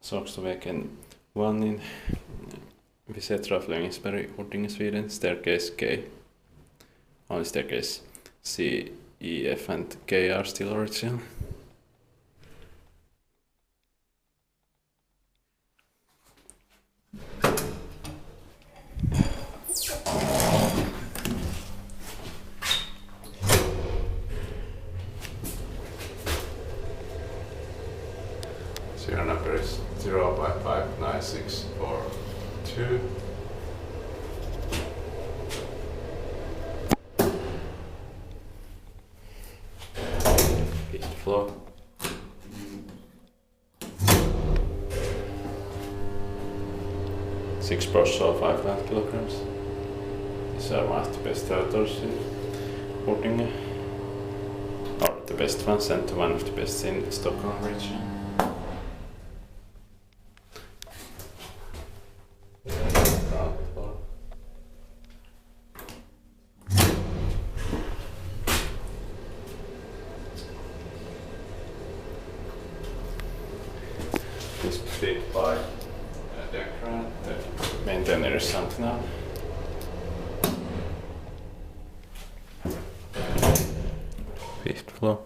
Sågstuguvägen 1 in Visetra, Flemingsberg, Huddinge, Sweden. Staircase K. Only staircase C, E, F and K are still original. Serial number is 0559642. Fifth floor. Six Brussels, 5 kilograms. These are one of the best authors in Huddinge, or the best ones, and one of the best in Stockholm region. This was built by ASEA-Graham, the maintainer is something now. Fifth floor.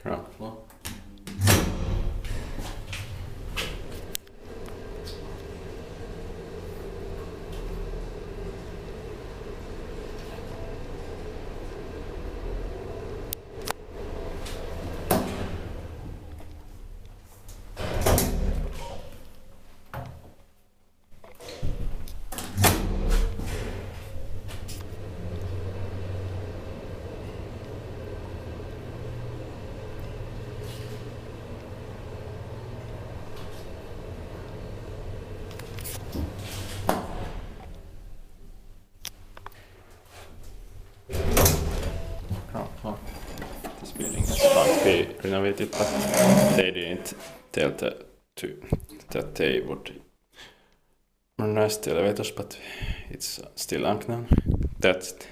Ground floor. This building has to be renovated, but they didn't tell that they would modernize the elevators, but it's still unknown. That's it.